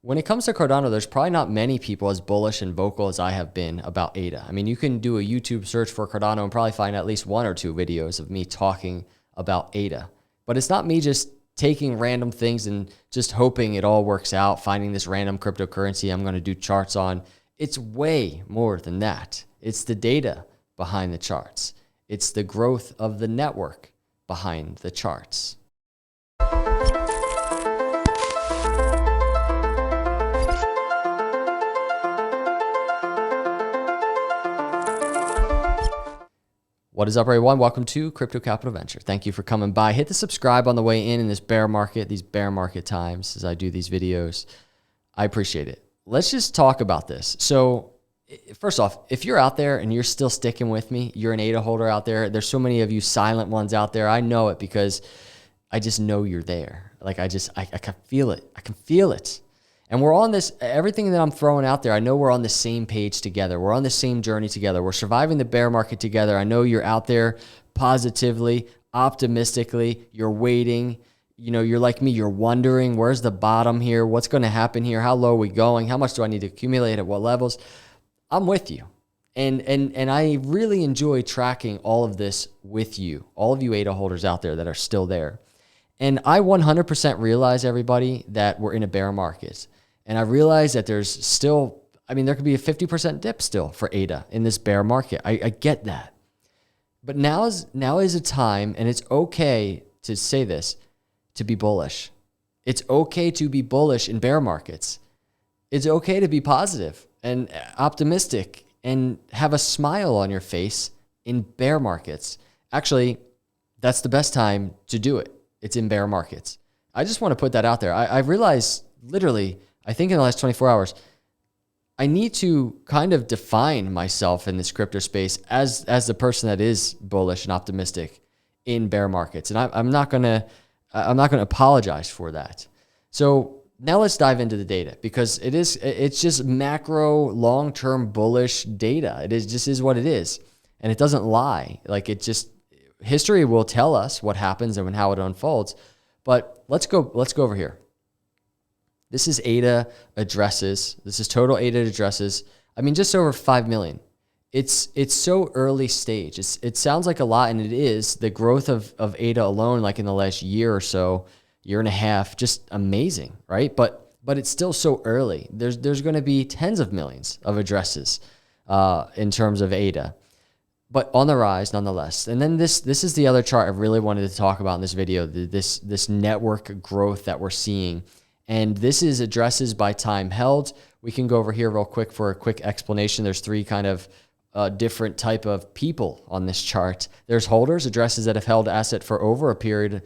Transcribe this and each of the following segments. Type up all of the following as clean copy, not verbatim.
when it comes to Cardano, there's probably not many people as bullish and vocal as I have been about ADA. I mean, you can do a YouTube search for Cardano and probably find at least 1 or 2 videos of me talking about ADA. But it's not me just taking random things and just hoping it all works out, finding this random cryptocurrency I'm going to do charts on. It's way more than that. It's the data behind the charts. It's the growth of the network behind the charts. What is up, everyone? Welcome to Crypto Capital Venture. Thank you for coming by. Hit the subscribe on the way in this bear market, these bear market times as I do these videos. I appreciate it. Let's just talk about this. So first off, if you're out there and you're still sticking with me, you're an ADA holder out there. There's so many of you silent ones out there. I know it because I just know you're there. Like I can feel it. I can feel it. And we're on this, everything that I'm throwing out there, I know we're on the same page together. We're on the same journey together. We're surviving the bear market together. I know you're out there positively, optimistically, you're waiting. You know, you're like me, you're wondering, where's the bottom here? What's going to happen here? How low are we going? How much do I need to accumulate at what levels? I'm with you. And I really enjoy tracking all of this with you, all of you ADA holders out there that are still there. And I 100% realize, everybody, that we're in a bear market. And I realize that there's still, I mean, there could be a 50% dip still for ADA in this bear market. I get that. But now is a time, and it's okay to say this, to be bullish. It's okay to be bullish in bear markets. It's okay to be positive and optimistic and have a smile on your face in bear markets. Actually, that's the best time to do it. It's in bear markets. I just want to put that out there. I realize literally, I think in the last 24 hours, I need to kind of define myself in this crypto space as the person that is bullish and optimistic in bear markets. And I'm not gonna apologize for that. So now let's dive into the data, because it's just macro long-term bullish data. It just is what it is. And it doesn't lie. Like history will tell us what happens and how it unfolds. But let's go over here. This is ADA addresses. This is total ADA addresses. I mean, just over 5 million. It's so early stage. It sounds like a lot, and it is. The growth of ADA alone, like in the last year or so, year and a half, just amazing, right? But it's still so early. There's going to be tens of millions of addresses in terms of ADA, but on the rise nonetheless. And then this is the other chart I really wanted to talk about in this video. This network growth that we're seeing. And this is addresses by time held. We can go over here real quick for a quick explanation. There's 3 kind of different type of people on this chart. There's holders, addresses that have held asset for over a period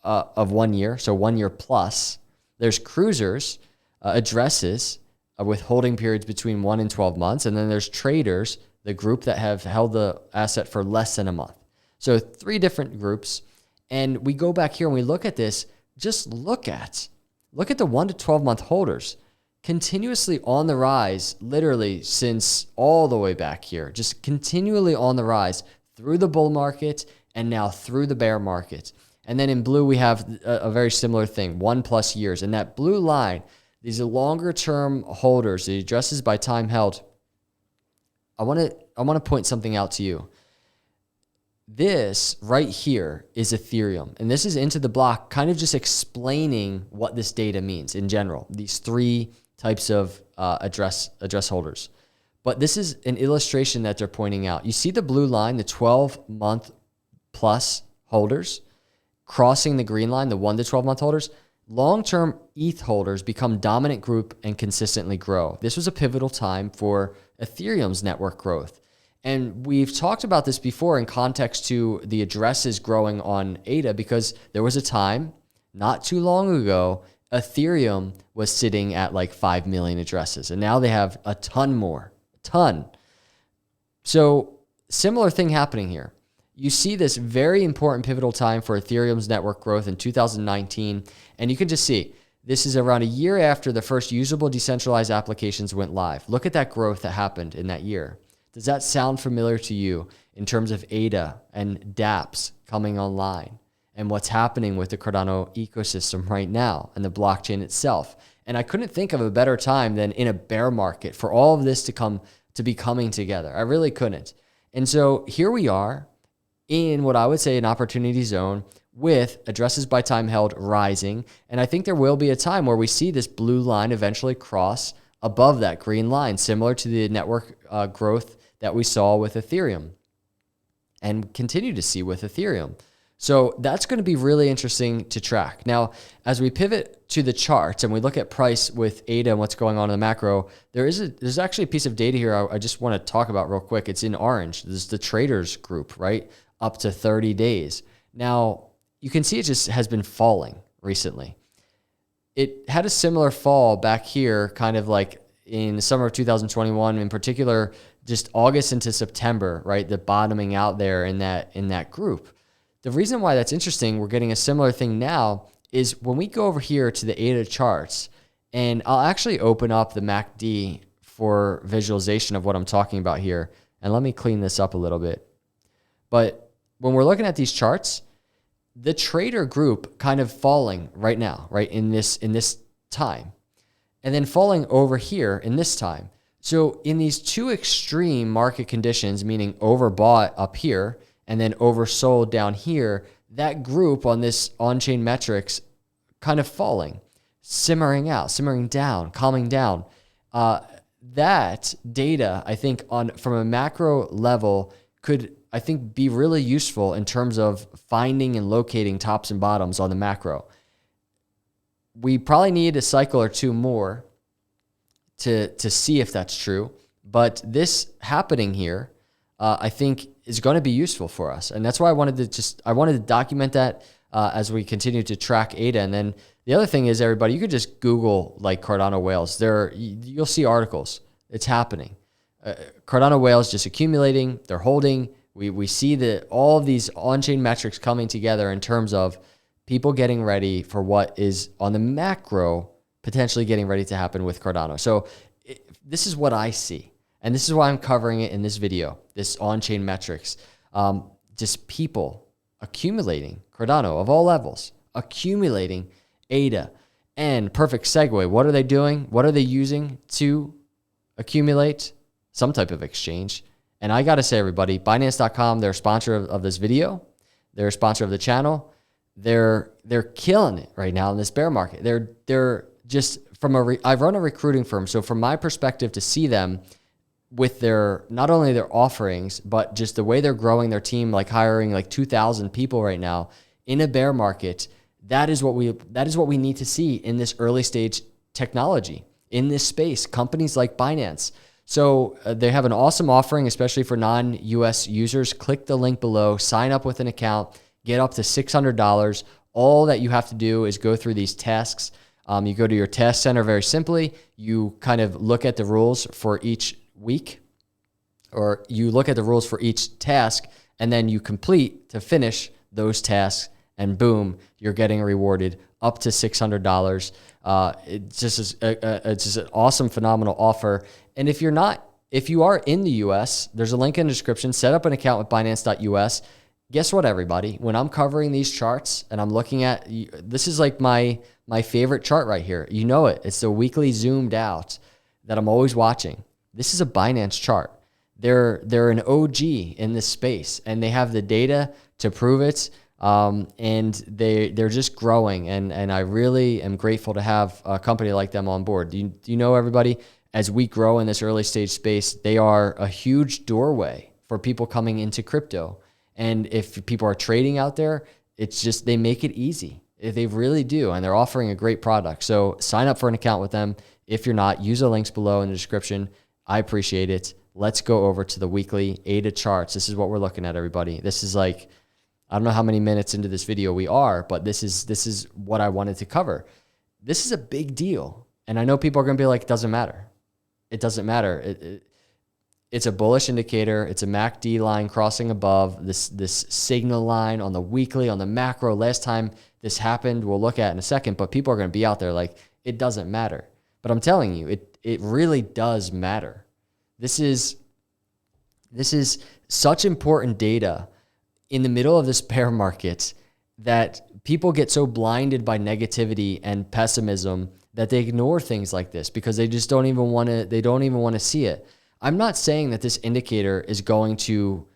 of 1 year, so 1 year plus. There's cruisers, addresses with holding periods between 1 and 12 months. And then there's traders, the group that have held the asset for less than a month. So 3 different groups. And we go back here and we look at this, just look at the 1 to 12 month holders continuously on the rise, literally since all the way back here, just continually on the rise through the bull market and now through the bear market. And then in blue, we have a very similar thing, 1+ years. And that blue line, these are longer term holders, the addresses by time held. I want to point something out to you. This right here is Ethereum, and this is into the block, kind of just explaining what this data means in general, these 3 types of address holders. But this is an illustration that they're pointing out. You see the blue line, the 12-month plus holders, crossing the green line, the 1 to 12-month holders. Long-term ETH holders become dominant group and consistently grow. This was a pivotal time for Ethereum's network growth. And we've talked about this before in context to the addresses growing on ADA, because there was a time not too long ago, Ethereum was sitting at like 5 million addresses, and now they have a ton more, a ton. So similar thing happening here. You see this very important pivotal time for Ethereum's network growth in 2019, and you can just see this is around a year after the first usable decentralized applications went live. Look at that growth that happened in that year. Does that sound familiar to you in terms of ADA and dApps coming online and what's happening with the Cardano ecosystem right now and the blockchain itself? And I couldn't think of a better time than in a bear market for all of this to be coming together. I really couldn't. And so here we are in what I would say an opportunity zone with addresses by time held rising. And I think there will be a time where we see this blue line eventually cross above that green line, similar to the network growth that we saw with Ethereum and continue to see with Ethereum. So that's going to be really interesting to track. Now, as we pivot to the charts and we look at price with ADA and what's going on in the macro, there's actually a piece of data here I just want to talk about real quick. It's in orange. This is the traders group, right? Up to 30 days. Now, you can see it just has been falling recently. It had a similar fall back here, kind of like in the summer of 2021, in particular, just August into September, right? The bottoming out there in that group. The reason why that's interesting, we're getting a similar thing now, is when we go over here to the ADA charts, and I'll actually open up the MACD for visualization of what I'm talking about here. And let me clean this up a little bit. But when we're looking at these charts, the trader group kind of falling right now, right, in this time, and then falling over here in this time. So in these two extreme market conditions, meaning overbought up here and then oversold down here, that group on this on-chain metrics kind of falling, simmering out, simmering down, calming down. That data, I think, from a macro level could, I think, be really useful in terms of finding and locating tops and bottoms on the macro. We probably need a cycle or two more to see if that's true. But this happening here, I think, is going to be useful for us. And that's why I wanted to document that as we continue to track ADA. And then the other thing is, everybody, you could just Google like Cardano whales. You'll see articles. It's happening. Cardano whales just accumulating. They're holding. We see all of these on-chain metrics coming together in terms of people getting ready for what is on the macro potentially getting ready to happen with Cardano. So this is what I see. And this is why I'm covering it in this video, this on-chain metrics. Just people accumulating Cardano of all levels, accumulating ADA. And perfect segue, what are they doing? What are they using to accumulate? Some type of exchange. And I got to say, everybody, Binance.com, they're a sponsor of this video. They're a sponsor of the channel. They're killing it right now in this bear market. They're just I run a recruiting firm. So from my perspective, to see them with not only their offerings, but just the way they're growing their team, like hiring like 2,000 people right now in a bear market, that is what we need to see in this early stage technology in this space. Companies like Binance. So they have an awesome offering, especially for non-US users. Click the link below, sign up with an account, get up to $600. All that you have to do is go through these tasks. You go to your task center very simply. You kind of look at the rules for each week, or you look at the rules for each task, and then you complete to finish those tasks, and boom, you're getting rewarded up to $600. It's just an awesome, phenomenal offer. And if you are in the US, there's a link in the description. Set up an account with Binance.us. Guess what, everybody? When I'm covering these charts and I'm looking at, this is like my favorite chart right here. You know it. It's the weekly zoomed out that I'm always watching. This is a Binance chart. They're an OG in this space, and they have the data to prove it. And they're just growing, and I really am grateful to have a company like them on board. Do you know, everybody? As we grow in this early stage space, they are a huge doorway for people coming into crypto. And if people are trading out there, it's just, they make it easy. They really do. And they're offering a great product. So sign up for an account with them. If you're not, use the links below in the description. I appreciate it. Let's go over to the weekly ADA charts. This is what we're looking at, everybody. This is like, I don't know how many minutes into this video we are, but this is what I wanted to cover. This is a big deal. And I know people are going to be like, it doesn't matter. It doesn't matter. It's a bullish indicator. It's a MACD line crossing above this signal line on the weekly, on the macro. Last time this happened, we'll look at in a second, but people are going to be out there like, it doesn't matter. But I'm telling you, it really does matter. This is such important data in the middle of this bear market that people get so blinded by negativity and pessimism that they ignore things like this because they just don't even want to see it. I'm not saying that this indicator is going to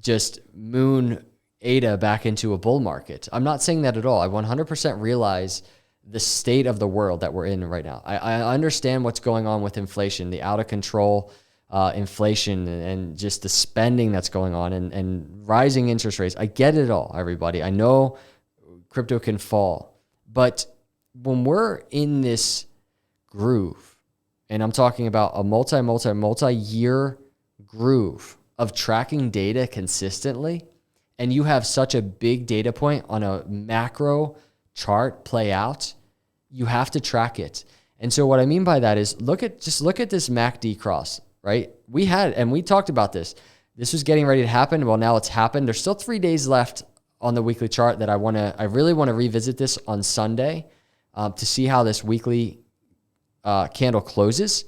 just moon ADA back into a bull market. I'm not saying that at all. I 100% realize the state of the world that we're in right now. I understand what's going on with inflation, the out of control inflation and just the spending that's going on and rising interest rates. I get it all, everybody. I know crypto can fall, but when we're in this groove, and I'm talking about a multi-year groove of tracking data consistently, and you have such a big data point on a macro chart play out, you have to track it. And so what I mean by that is look at this MACD cross, right? We talked about this. This was getting ready to happen. Well, now it's happened. There's still 3 days left on the weekly chart that I really want to revisit this on Sunday to see how this weekly candle closes.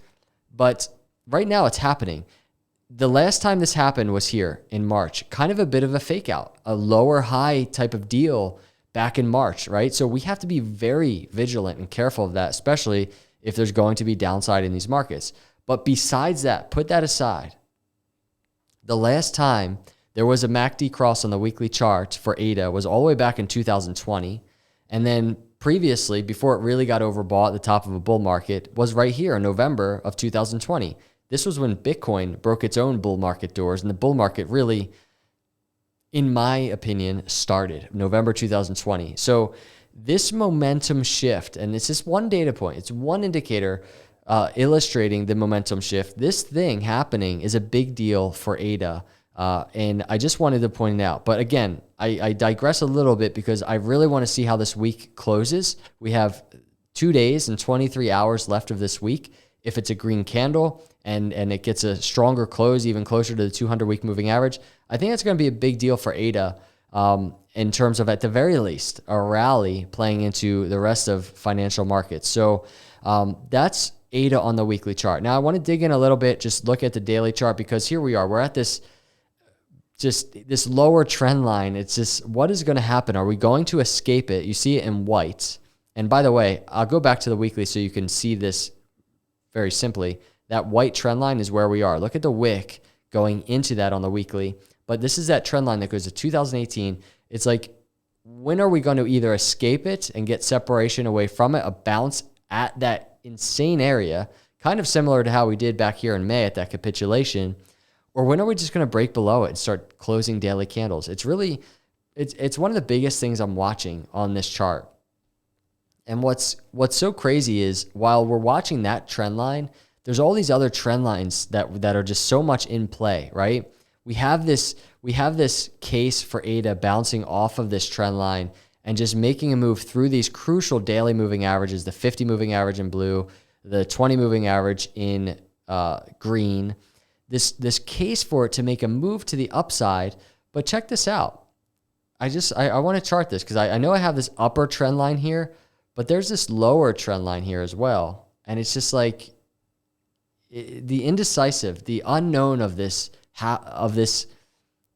But right now it's happening. The last time this happened was here in March, kind of a bit of a fake out, a lower high type of deal back in March, right? So we have to be very vigilant and careful of that, especially if there's going to be downside in these markets. But besides that, put that aside. The last time there was a MACD cross on the weekly chart for ADA was all the way back in 2020. And then previously, before it really got overbought at the top of a bull market, was right here in November of 2020. This was when Bitcoin broke its own bull market doors, and the bull market really, in my opinion, started November 2020. So this momentum shift, and it's just one data point, it's one indicator illustrating the momentum shift. This thing happening is a big deal for ADA, and I just wanted to point it out. But again, I digress a little bit because I really want to see how this week closes. We have 2 days and 23 hours left of this week. If it's a green candle and it gets a stronger close, even closer to the 200-week moving average, I think that's going to be a big deal for ADA in terms of, at the very least, a rally playing into the rest of financial markets. So that's ADA on the weekly chart. Now, I want to dig in a little bit, just look at the daily chart, because here we are. We're at this lower trend line. It's just, what is going to happen? Are we going to escape it? You see it in white. And by the way, I'll go back to the weekly so you can see this very simply. That white trend line is where we are. Look at the wick going into that on the weekly. But this is that trend line that goes to 2018. It's like, when are we going to either escape it and get separation away from it, a bounce at that insane area, kind of similar to how we did back here in May at that capitulation, or when are we just going to break below it and start closing daily candles? It's really, it's one of the biggest things I'm watching on this chart. And what's so crazy is, while we're watching that trend line, there's all these other trend lines that are just so much in play, right? We have this case for ADA bouncing off of this trend line and just making a move through these crucial daily moving averages, the 50 moving average in blue, the 20 moving average in green. This case for it to make a move to the upside. But check this out. I want to chart this because I know I have this upper trend line here, but there's this lower trend line here as well. And it's just like the indecisive, the unknown of this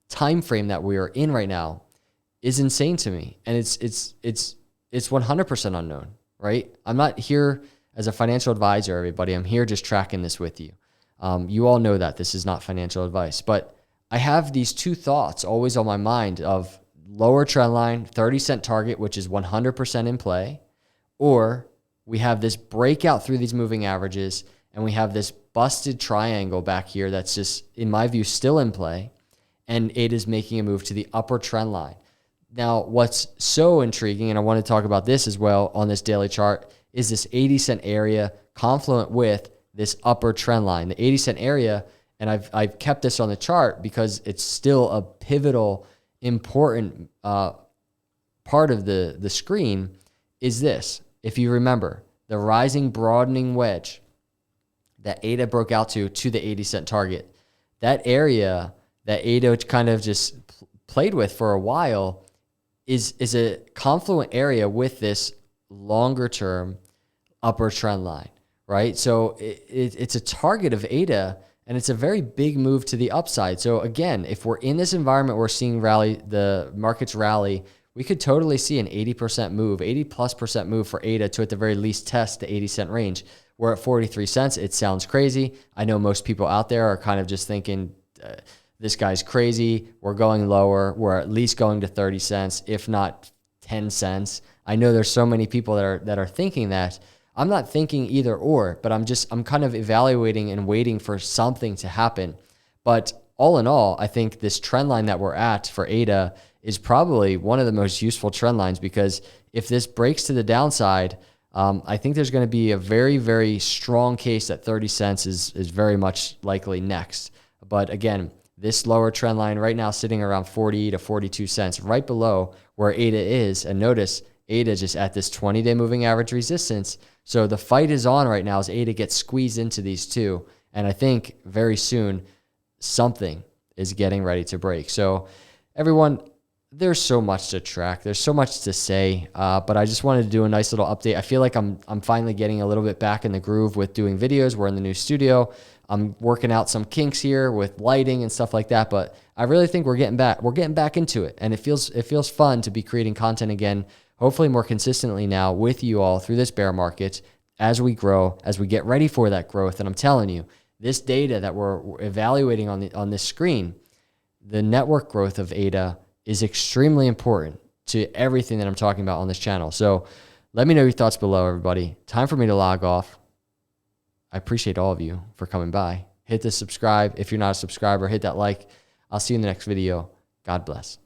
time frame that we are in right now is insane to me. And it's 100% unknown, right? I'm not here as a financial advisor, everybody. I'm here just tracking this with you. You all know that this is not financial advice, but I have these two thoughts always on my mind of lower trend line, 30-cent target, which is 100% in play, or we have this breakout through these moving averages and we have this busted triangle back here that's just, in my view, still in play, and it is making a move to the upper trend line. Now, what's so intriguing, and I want to talk about this as well on this daily chart, is this 80-cent area confluent with this upper trend line. The 80-cent area, and I've kept this on the chart because it's still a pivotal, important part of the screen, is this. If you remember, the rising broadening wedge that ADA broke out to the 80-cent target, that area that ADA kind of just played with for a while is a confluent area with this longer term upper trend line, right? So it's a target of ADA, and it's a very big move to the upside. So again, if we're in this environment, we're seeing the markets rally, we could totally see an 80% move, 80+% move for ADA to at the very least test the 80-cent range. We're at 43 cents. It sounds crazy. I know most people out there are kind of just thinking, this guy's crazy. We're going lower. We're at least going to 30 cents, if not 10 cents. I know there's so many people that are thinking that. I'm not thinking either or, but I'm kind of evaluating and waiting for something to happen. But all in all, I think this trend line that we're at for ADA is probably one of the most useful trend lines, because if this breaks to the downside, I think there's going to be a very, very strong case that 30 cents is very much likely next. But again, this lower trend line right now sitting around 40 to 42 cents, right below where ADA is. And notice ADA just at this 20-day moving average resistance. So the fight is on right now as ADA gets squeezed into these two. And I think very soon something is getting ready to break. So everyone, there's so much to track. There's so much to say, but I just wanted to do a nice little update. I feel like I'm finally getting a little bit back in the groove with doing videos. We're in the new studio. I'm working out some kinks here with lighting and stuff like that, but I really think we're getting back into it, and it feels fun to be creating content again, hopefully more consistently now with you all through this bear market as we grow, as we get ready for that growth. And I'm telling you, this data that we're evaluating on this screen, the network growth of ADA is extremely important to everything that I'm talking about on this channel. So let me know your thoughts below, everybody. Time for me to log off. I appreciate all of you for coming by. Hit the subscribe. If you're not a subscriber, hit that like. I'll see you in the next video. God bless.